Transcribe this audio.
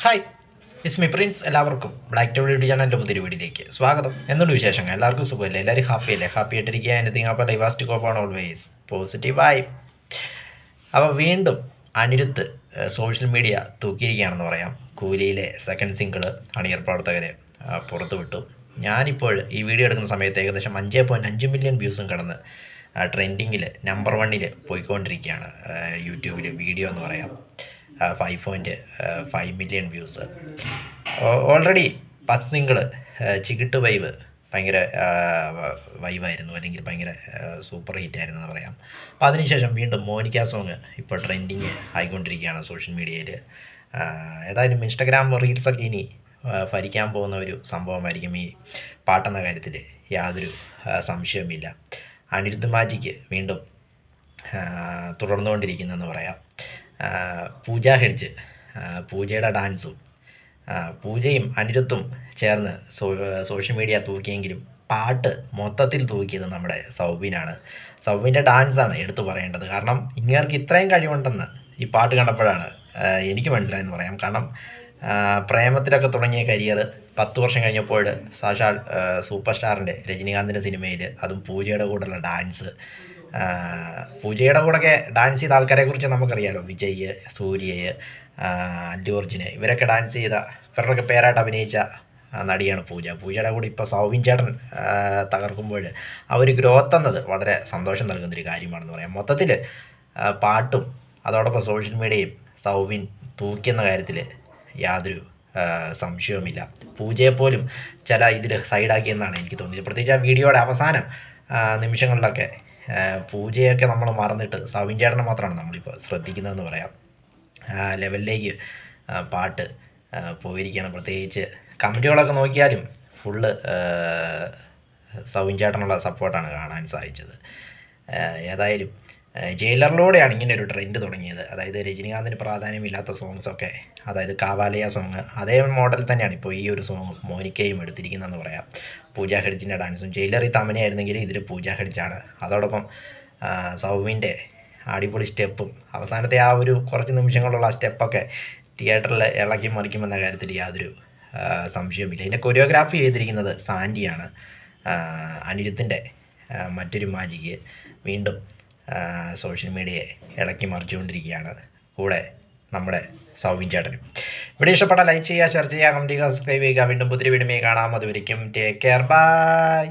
Hi, it's me Prince. എല്ലാവർക്കും black toll YouTube ചാനലിൻ്റെ പുതിയ വീഡിയോയിലേക്ക് സ്വാഗതം. എന്തുകൊണ്ട് വിശേഷങ്ങൾ? എല്ലാവർക്കും സുഖമല്ലേ? എല്ലാവരും ഹാപ്പി അല്ലേ? ഹാപ്പി ആയിട്ടിരിക്കുക. എനിത്തിങ് അപ്പോൾ ഡൈവാസ്റ്റ് കോപ്പാണ് ഓൾവേസ് പോസിറ്റീവായി. അപ്പോൾ വീണ്ടും അനിരുദ്ധ് സോഷ്യൽ മീഡിയ തൂക്കിയിരിക്കുകയാണെന്ന് പറയാം. കൂലിയിലെ സെക്കൻഡ് സിംഗിള് അണിയർ പ്രവർത്തകരെ പുറത്തു വിട്ടു. ഞാനിപ്പോൾ ഈ വീഡിയോ എടുക്കുന്ന സമയത്ത് ഏകദേശം 5.5 മില്യൺ വ്യൂസും കടന്ന് ട്രെൻഡിങ്ങിൽ നമ്പർ 1 പോയിക്കൊണ്ടിരിക്കുകയാണ് യൂട്യൂബിൽ വീഡിയോ എന്ന് പറയാം. 5.5 million views. Already first single ചികിട്ട് വൈവ് ഭയങ്കര വൈവായിരുന്നു, അല്ലെങ്കിൽ ഭയങ്കര സൂപ്പർ ഹിറ്റായിരുന്നു എന്ന് പറയാം. അപ്പോൾ അതിനുശേഷം വീണ്ടും മോനിക്ക സോങ് ഇപ്പോൾ ട്രെൻഡിങ് ആയിക്കൊണ്ടിരിക്കുകയാണ് സോഷ്യൽ മീഡിയയിൽ. ഏതായാലും ഇൻസ്റ്റഗ്രാം റീൽസൊക്കെ ഇനി ഭരിക്കാൻ പോകുന്ന ഒരു സംഭവമായിരിക്കും ഈ പാട്ടെന്ന കാര്യത്തിൽ യാതൊരു സംശയവുമില്ല. അനിരുദ്ധ് മാജിക്ക് വീണ്ടും തുടർന്നുകൊണ്ടിരിക്കുന്നതെന്ന് പറയാം. പൂജ ഹെഡ്ജ്, പൂജയുടെ ഡാൻസും പൂജയും അനിരുദ്ധും ചേർന്ന് സോഷ്യൽ മീഡിയ തൂക്കിയെങ്കിലും പാട്ട് മൊത്തത്തിൽ തൂക്കിയത് നമ്മുടെ സൗബിനാണ്. സൗബിൻ്റെ ഡാൻസാണ് എടുത്തു പറയേണ്ടത്. കാരണം ഇങ്ങേർക്ക് ഇത്രയും കഴിവുണ്ടെന്ന് ഈ പാട്ട് കണ്ടപ്പോഴാണ് എനിക്ക് മനസ്സിലായെന്ന് പറയാം. കാരണം പ്രേമത്തിലൊക്കെ തുടങ്ങിയ കരിയർ 10 വർഷം കഴിഞ്ഞപ്പോൾ സാക്ഷാൽ സൂപ്പർ സ്റ്റാറിൻ്റെ രജനീകാന്തിൻ്റെ സിനിമയിൽ, അതും പൂജയുടെ കൂടെയുള്ള ഡാൻസ്. പൂജയുടെ കൂടെയൊക്കെ ഡാൻസ് ചെയ്ത ആൾക്കാരെക്കുറിച്ച് നമുക്കറിയാലോ. വിജയ്, സൂര്യയെ, അല്ലു അർജുന്, ഇവരൊക്കെ ഡാൻസ് ചെയ്ത, ഇവരുടെയൊക്കെ പേരായിട്ട് അഭിനയിച്ച നടിയാണ് പൂജ. പൂജയുടെ കൂടെ ഇപ്പോൾ സൗബിൻ ചേട്ടൻ തകർക്കുമ്പോൾ ആ ഒരു ഗ്രോത്ത് എന്നത് വളരെ സന്തോഷം നൽകുന്നൊരു കാര്യമാണെന്ന് പറയാം. മൊത്തത്തിൽ പാട്ടും അതോടൊപ്പം സോഷ്യൽ മീഡിയയും സൗബിൻ തൂക്കിയെന്ന കാര്യത്തിൽ യാതൊരു സംശയവുമില്ല. പൂജയെപ്പോലും ചില ഇതിൽ സൈഡാക്കിയെന്നാണ് എനിക്ക് തോന്നിയത്. പ്രത്യേകിച്ച് ആ വീഡിയോയുടെ അവസാനം നിമിഷങ്ങളിലൊക്കെ പൂജയൊക്കെ നമ്മൾ മറന്നിട്ട് സൗബിൻ ചേട്ടനെ മാത്രമാണ് നമ്മളിപ്പോൾ ശ്രദ്ധിക്കുന്നതെന്ന് പറയാം. ലെവലിലേക്ക് പാട്ട് പോയിരിക്കുകയാണ്. പ്രത്യേകിച്ച് കമൻറ്റുകളൊക്കെ നോക്കിയാലും ഫുള്ള് സൗബിൻ ചേട്ടനുള്ള സപ്പോർട്ടാണ് കാണാൻ സാധിച്ചത്. ഏതായാലും ജയിലറിലൂടെയാണ് ഇങ്ങനെ ഒരു ട്രെൻഡ് തുടങ്ങിയത്. അതായത് രജനീകാന്തിന് പ്രാധാന്യമില്ലാത്ത സോങ്സൊക്കെ, അതായത് കാവാലയ സോങ്, അതേ മോഡൽ തന്നെയാണ് ഇപ്പോൾ ഈ ഒരു സോങ് മോനിക്കയും എടുത്തിരിക്കുന്നതെന്ന് പറയാം. പൂജ ഹെഡ്ജിൻ്റെ ഡാൻസും ജയിലറി തമനയായിരുന്നെങ്കിൽ ഇതിൽ പൂജ ഹെഡ്ജാണ്. അതോടൊപ്പം സൗബിൻ്റെ അടിപൊളി സ്റ്റെപ്പും അവസാനത്തെ ആ ഒരു കുറച്ച് നിമിഷങ്ങളുള്ള ആ സ്റ്റെപ്പൊക്കെ തിയേറ്ററിൽ ഇളക്കി മറിക്കുമെന്ന കാര്യത്തിൽ യാതൊരു സംശയവുമില്ല. ഇതിൻ്റെ കൊറിയോഗ്രാഫി ചെയ്തിരിക്കുന്നത് സാൻഡിയാണ്. അനിരുദ്ധിൻ്റെ മറ്റൊരു മാജിക്ക് വീണ്ടും സോഷ്യൽ മീഡിയയെ ഇളക്കി മറിച്ചുകൊണ്ടിരിക്കുകയാണ്. കൂടെ നമ്മുടെ സൗബിൻ ചേട്ടനും. വീഡിയോ ഇഷ്ടപ്പെട്ടാൽ ലൈക്ക് ചെയ്യുക, ഷെയർ ചെയ്യുക, കമൻറ്റ് ചെയ്യുക, സബ്സ്ക്രൈബ് ചെയ്യുക. വീണ്ടും പുതിയ വീഡിയോയിൽ കാണാം. അതുവരെയും ടേക്ക് കെയർ, ബൈ.